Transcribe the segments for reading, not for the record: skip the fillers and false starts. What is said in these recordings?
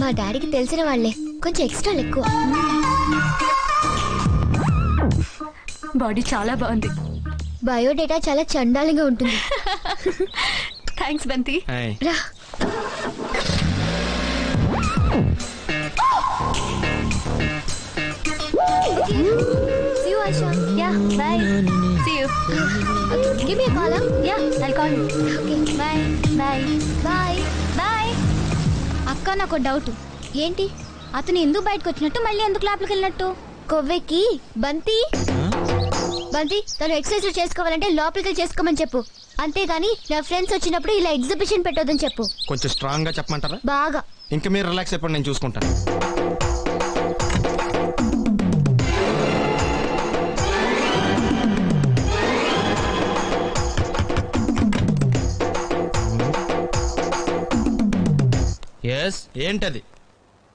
మా డాడీకి తెలిసిన వాళ్ళే, కొంచెం ఎక్స్ట్రా ఎక్కువ. బాడీ చాలా బాగుంది. బయోడేటా చాలా చండాలంగా ఉంటుంది. థ్యాంక్స్ బంతి. రా. See you, Aisha. Yeah, bye. See you. Okay, give me a call, huh? Yeah, I'll call you. Okay, Bye. Bye. bye. Bye. అక్క నాకు డౌట్. ఏంటి? అతను ఎందుకు బయటకు వచ్చినట్టు మళ్ళీ ఎందుకు లోపలికి వెళ్ళినట్టు? కొవ్వెక్కి బంతి బంతి తను ఎక్సర్సైజ్ చేసుకోవాలంటే లోపలికి చేసుకోమని చెప్పు. అంతేగాని నా ఫ్రెండ్స్ వచ్చినప్పుడు ఇలా ఎగ్జిబిషన్ పెట్టొద్దని చెప్పు. కొంచెం స్ట్రాంగ్ గా చెప్పమంటారా? బాగా. ఇంకా మీరు రిలాక్స్ అయిపోండి, నేను చూసుకుంటాను. ఏంటది?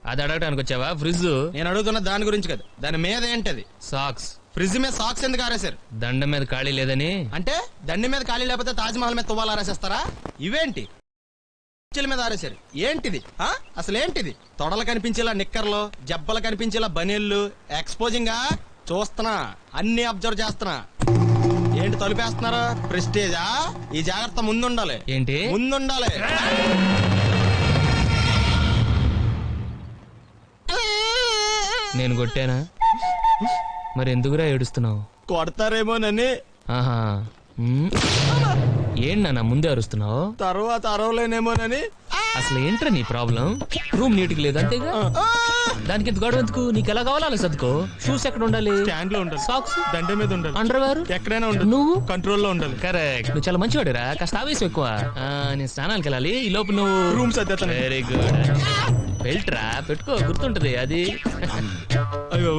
అది అడగడానికి వచ్చావా? ఫ్రిడ్జ్. నేను అడుగుతున్న దాని గురించి కదా, దాని మీద ఏంటది? సాక్స్. ఫ్రిడ్జ్ మీద సాక్స్ ఎందుకు ఆరేశారు? దండం మీద ఖాళీ లేదని. అంటే దండి మీద ఖాళీ లేకపోతే తాజ్ మహల్ మీద తువ్వాలు ఆరేసేస్తారా? ఇవేంటి మీద ఆరేశారు? ఏంటిది? అసలు ఏంటిది? తొడలు కనిపించేలా నిక్కర్లు, జబ్బలు కనిపించేలా బనీళ్లు, ఎక్స్పోజింగ్ గా చూస్తున్నా, అన్ని అబ్జర్వ్ చేస్తున్నా. ఏంటి తలుపేస్తున్నారు? ప్రెస్టేజా? ఈ జాగ్రత్త ముందుండాలి. ఏంటి ముందుండాలి? నేను కొట్టానా? మరి ఎందుకురా ఏడుస్తున్నావు? కొడతారేమోనని. ఆహా. ఏంటి ముందే అరుస్తున్నావు? తర్వాత అరవలేనేమోనని. అసలు ఏంట్రా నీ ప్రాబ్లం? రూమ్ నీట్ గా లేదు అంతేగా, దానికి ఎంత గొడవ ఎందుకు? నీకు ఎలా కావాలో అలా సర్దుకో. షూస్ ఎక్కడ ఉండాలి? స్టాండ్ లో ఉండాలి. సాక్స్ దండ మీద ఉండాలి. అండర్వేర్ ఎక్కడైనా ఉండాలి. నువ్వు కంట్రోల్ లో ఉండాలి. కరెక్ట్. నువ్వు చాలా మంచివాడురా, కాస్త ఆవేశం ఎక్కువ. నేను స్నానాలకు వెళ్ళాలి, ఈ లోపు నువ్వు రూమ్ సర్దేస్తాను. Very good. బెల్ట్రా పెట్టుకో, గుర్తుంటది అది. అయ్యో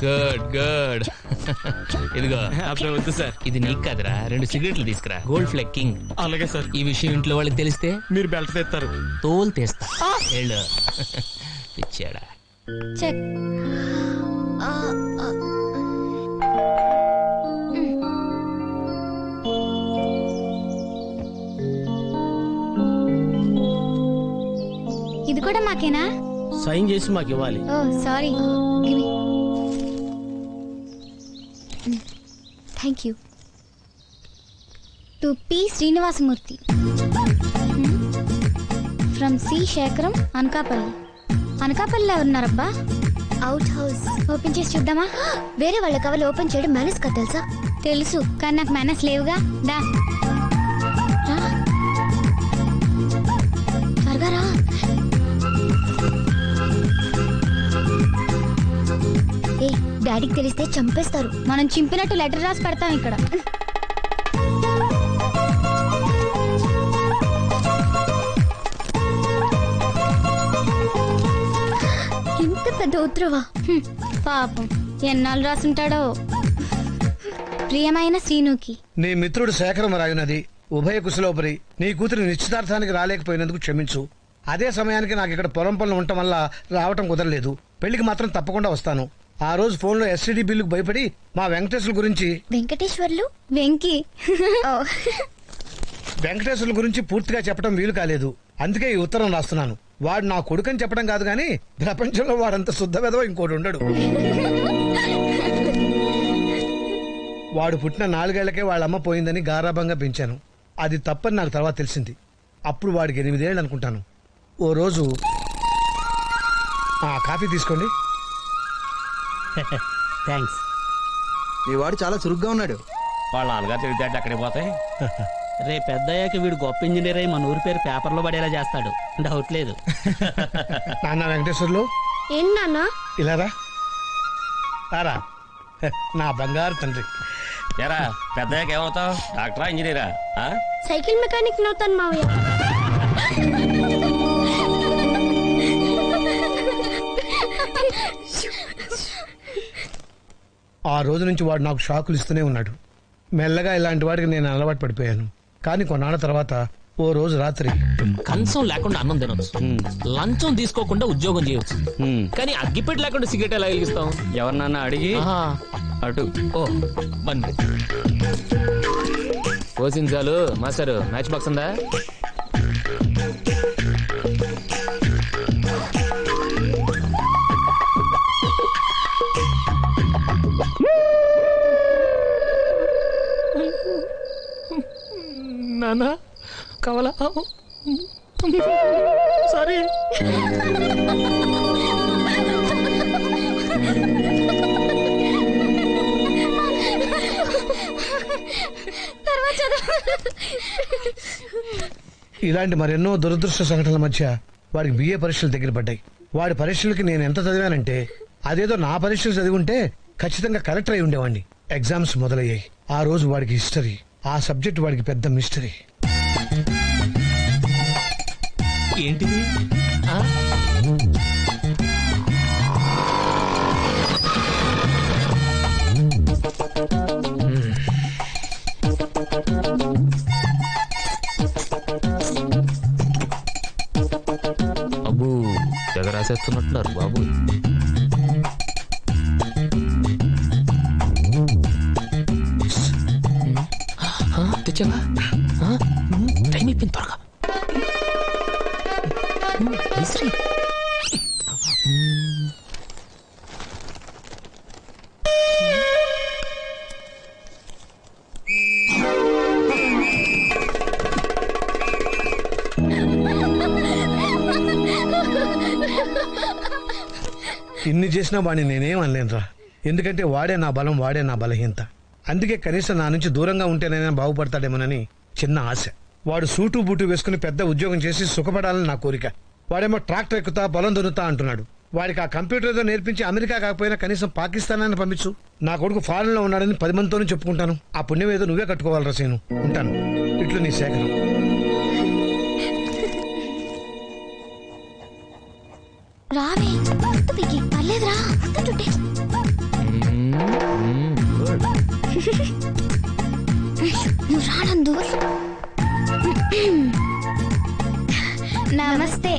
గుడ్ గుడ్. ఇదిగో. అప్పుడు వద్దు సార్. ఇది నీకు కాదురా, 2 సిగరెట్లు తీసుకురా. Gold Flake King. అలాగే సార్. ఈ విషయం ఇంట్లో వాళ్ళకి తెలిస్తే మీరు బెల్ట్ తెస్తారు. తోలు తీస్తా. వెళ్ళు. పిచ్చాడా. చెక్. ఇది కూడా మాకేనా? సైన్ చేసి మాకు ఇవ్వాలి. Oh sorry. Thank you. To P Srinivasamurthy from C Sekharam, Anakapalli. అనకాపల్లిలో ఎవరున్నారబ్బా? Out house. ఓపెన్ చేసి చూద్దామా? వేరే వాళ్ళ కవలు ఓపెన్ చేయడం మేనేజ్ కదా, తెలుసా? తెలుసు, కానీ నాకు మేనేజ్ లేవుగా. దా రా, త్వరగా రా. ఏ డాడీకి తెలిస్తే చంపేస్తారు. మనం చింపినట్టు లెటర్ రాసి పెడతాం ఇక్కడ. ఇంత పెద్ద ఉత్తరవా? పాపం ఎన్నాళ్ళు రాసుంటాడో. ప్రియమైన శ్రీనుకి, నీ మిత్రుడు శేఖరం రాగినది. ఉభయ కుశలోపరి. నీ కూతురి నిశ్చితార్థానికి రాలేకపోయినందుకు క్షమించు. అదే సమయానికి నాకు ఇక్కడ పొలం పనులు ఉండటం వల్ల రావటం కుదరలేదు. పెళ్లికి మాత్రం తప్పకుండా వస్తాను. ఆ రోజు ఫోన్ లో ఎస్టీడీ బిల్లుకు భయపడి మా వెంకటేశ్వర గురించి వెంకటేశ్వర్లు వెంకీ వెంకటేశ్వర్ల గురించి పూర్తిగా చెప్పడం వీలు కాలేదు. అందుకే ఈ ఉత్తరం రాస్తున్నాను. వాడు నా కొడుకని చెప్పడం కాదు గాని ప్రపంచంలో వాడంత శుద్ధ వెధవ ఇంకోటి ఉండడు. వాడు పుట్టిన 4 ఏళ్లకే వాళ్ళమ్మ పోయిందని గారాభంగా పెంచాను. అది తప్పని నాకు తర్వాత తెలిసింది. అప్పుడు వాడికి 8 ఏళ్ళు అనుకుంటాను. ఓ రోజు కాఫీ తీసుకోండి. థ్యాంక్స్. మీ వాడు చాలా చురుగ్గా ఉన్నాడు. వాళ్ళ నాన్నగారు తెలివితేటలు అక్కడికి పోతాయి. రేపు పెద్దయ్యాక వీడు గొప్ప ఇంజనీర్ అయి మన ఊరి పేరు పేపర్లో పడేలా చేస్తాడు, డౌట్ లేదు. నాన్న వెంకటేశ్వర్లు ఏంటి నాన్న? ఇలారా రారా, నా బంగారు తండ్రి. ఎరా పెద్దయ్యాక ఏమవుతావు? డాక్టరా, ఇంజనీరా? సైకిల్ మెకానిక్ నవుతాను మావయ్య. ఆ రోజు నుంచి వాడు నాకు షాకులు ఇస్తూనే ఉన్నాడు. మెల్లగా ఇలాంటి వాడికి నేను అలవాటు పడిపోయాను. కానీ కొన్నాళ్ళ తర్వాత ఓ రోజు రాత్రి కంచం లేకుండా అన్నం తినొచ్చు, లంచం తీసుకోకుండా ఉద్యోగం చేయొచ్చు, కానీ అగ్గిపెట్టి లేకుండా సిగరెట్ ఎలా వెలిగిస్తాం? ఎవరినన్నా అడిగి అటు. ఓ బండి. పోసింది చాలు. మాస్టర్ మ్యాచ్ బాక్స్ ఉందా? నానా కావాలా? సారీ. ఇలాంటి మరెన్నో దురదృష్ట సంఘటనల మధ్య వాడికి బిఏ పరీక్షలు దగ్గర పడ్డాయి. వాడి పరీక్షలకి నేను ఎంత చదివానంటే అదేదో నా పరీక్షలు చదివి ఉంటే ఖచ్చితంగా కలెక్టర్ అయి ఉండేవాడిని. ఎగ్జామ్స్ మొదలయ్యాయి. ఆ రోజు వాడికి హిస్టరీ, ఆ సబ్జెక్ట్ వాడికి పెద్ద మిస్టరీ. ఏంటిది? అబ్బు తెగ రాసేస్తున్నట్టున్నారు బాబు. తెచ్చావా? టైం అయిపోయింది, త్వరగా విసిరి. ఇన్ని చేసినా వాడిని నేనేం అనలేనురా. ఎందుకంటే వాడే నా బలం, వాడే నా బలహీనత. అందుకే కనీసం నా నుంచి దూరంగా ఉంటేనైనా బాగుపడతాడేమోనని చిన్న ఆశ. వాడు సూటు బూటు వేసుకుని పెద్ద ఉద్యోగం చేసి సుఖపడాలని నా కోరిక. వాడేమో ట్రాక్టర్ ఎక్కుతా పొలం దున్నుతా అంటున్నాడు. వాడికి ఆ కంప్యూటర్ ఏదో నేర్పించి అమెరికా కాకపోయినా కనీసం పాకిస్తాన్ అని పంపించు. నా కొడుకు ఫారెన్ లో ఉన్నాడని 10 మందితోనూ చెప్పుకుంటాను. ఆ పుణ్యం ఏదో నువ్వే కట్టుకోవాలి రసీను. ఉంటాను. ఇట్లు నీ శేఖరం. రావే పర్లేదురా. నువ్వు రానందు. నమస్తే.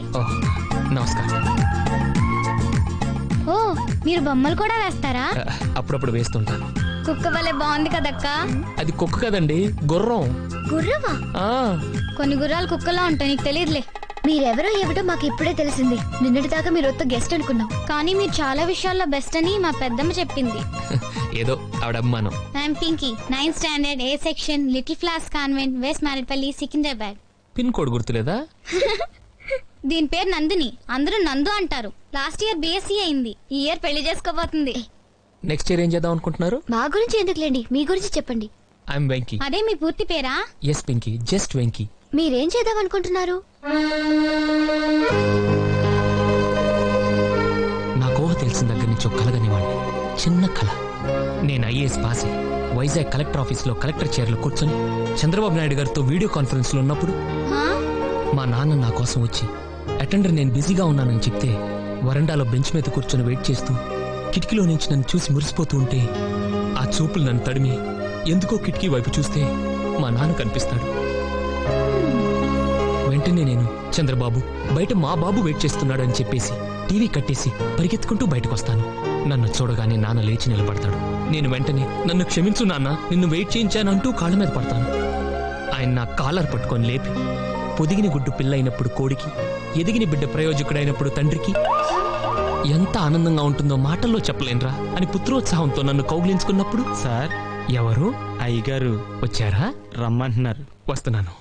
నమస్కారం. ఓ మీరు బొమ్మలు కూడా వేస్తారా? అప్పుడప్పుడు వేస్తుంటాను. కుక్క వల్లే బాగుంది కదక్క. అది కుక్క కదండి, గుర్రం. గుర్రవా? కొన్ని గుర్రాలు కుక్కలా ఉంటాయి, నీకు తెలియదులే. మీరెవరో ఏమిటో మాకు ఇప్పుడే తెలిసింది. నిన్నటి దాకా మీరు ఒక్క గెస్ట్ అనుకున్నాం. కానీ మీరు చాలా విషయాల్లో బెస్ట్ అని మా పెద్దమ్మ చెప్పింది. ఏదో ఆవిడ అభిమానం. I'm Pinky, 9th standard, A section, little floss convent, west Marredpally, Secunderabad. Pin code గుర్తులేదా? దీని పేరు నందిని, అందరూ నందు అంటారు. లాస్ట్ ఇయర్ BSc అయింది, ఈ ఇయర్ పెళ్లి చేసుకోబోతుంది. నెక్స్ట్ ఇయర్ ఏం చేద్దాం అనుకుంటున్నారు? మా గురించి ఎందుకులేండి, మీ గురించి చెప్పండి. ఐఎమ్ వెంకీ. అదే మీ పూర్తి పేరా? Yes Pinky, just Venky. మీరేం చేద్దాం అనుకుంటున్నారు? నాకు ఊహ తెలిసిన దగ్గర నుంచి ఒక కలగనివాడిని, చిన్న కళ. నేను IAS పాస్ అయ్యి వైజాగ్ కలెక్టర్ ఆఫీస్ లో కలెక్టర్ చైర్లో కూర్చొని చంద్రబాబు నాయుడు గారితో వీడియో కాన్ఫరెన్స్ లో ఉన్నప్పుడు మా నాన్న నా కోసం వచ్చి అటెండర్ నేను బిజీగా ఉన్నానని చెప్తే వరండాలో బెంచ్ మీద కూర్చొని వెయిట్ చేస్తూ కిటికీలో నుంచి నన్ను చూసి మురిసిపోతూ ఉంటే ఆ చూపులు నన్ను తడిమి ఎందుకో కిటికీ వైపు చూస్తే మా నాన్న కనిపిస్తాడు. వెంటనే నేను చంద్రబాబు బయట మా బాబు వెయిట్ చేస్తున్నాడు అని చెప్పేసి టీవీ కట్టేసి పరిగెత్తుకుంటూ బయటకు వస్తాను. నన్ను చూడగానే నాన్న లేచి నిలబడతాడు. నేను వెంటనే నన్ను క్షమించు నాన్న, నిన్ను వెయిట్ చేయించానంటూ కాళ్ళ మీద పడతాను. ఆయన నా కాలర్ పట్టుకొని లేపి పొదిగిన గుడ్డు పిల్లైనప్పుడు కోడికి, ఎదిగిన బిడ్డ ప్రయోజకుడైనప్పుడు తండ్రికి ఎంత ఆనందంగా ఉంటుందో మాటల్లో చెప్పలేనురా అని పుత్రోత్సాహంతో నన్ను కౌగిలించుకున్నప్పుడు, సార్ ఎవరు? అయ్యగారు వచ్చారా? రమ్మంటున్నారు. వస్తున్నాను.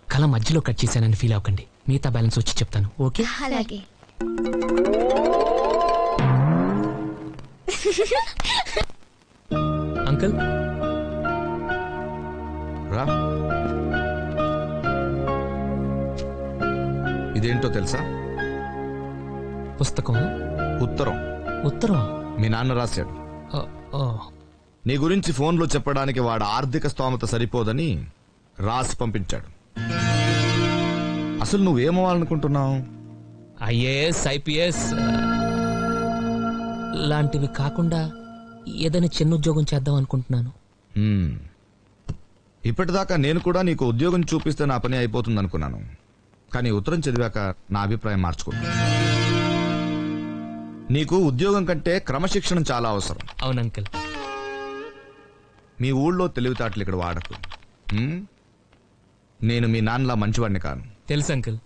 కళ మధ్యలో కట్ చేశానని ఫీల్ అవ్వకండి, మిగతా బ్యాలెన్స్ వచ్చి చెప్తాను. ఓకే? అలాగే. అంకుల్ రా. ఇదేంటో తెలుసా? పుస్తకం. ఉత్తరం. ఉత్తరం మీ నాన్న రాశాడు. ఓ, నీ గురించి ఫోన్లో చెప్పడానికి వాడు ఆర్థిక స్తోమత సరిపోదని రాసి పంపించాడు. అసలు నువ్వేమవ్వాలనుకుంటున్నావు? IAS IPS లాంటివి కాకుండా ఏదైనా చిన్న ఉద్యోగం చేద్దాం అనుకుంటున్నాను. ఇప్పటిదాకా నేను కూడా నీకు ఉద్యోగం చూపిస్తే నా పని అయిపోతుంది అనుకున్నాను. కానీ ఉత్తరం చదివాక నా అభిప్రాయం మార్చుకున్నా. నీకు ఉద్యోగం కంటే క్రమశిక్షణ చాలా అవసరం. అవును అంకుల్. మీ ఊళ్ళో తెలివితేటలు ఇక్కడ వాడకు. నేను మీ నాన్నలా మంచివాడిని కాను. తెలుసు అంకుల్.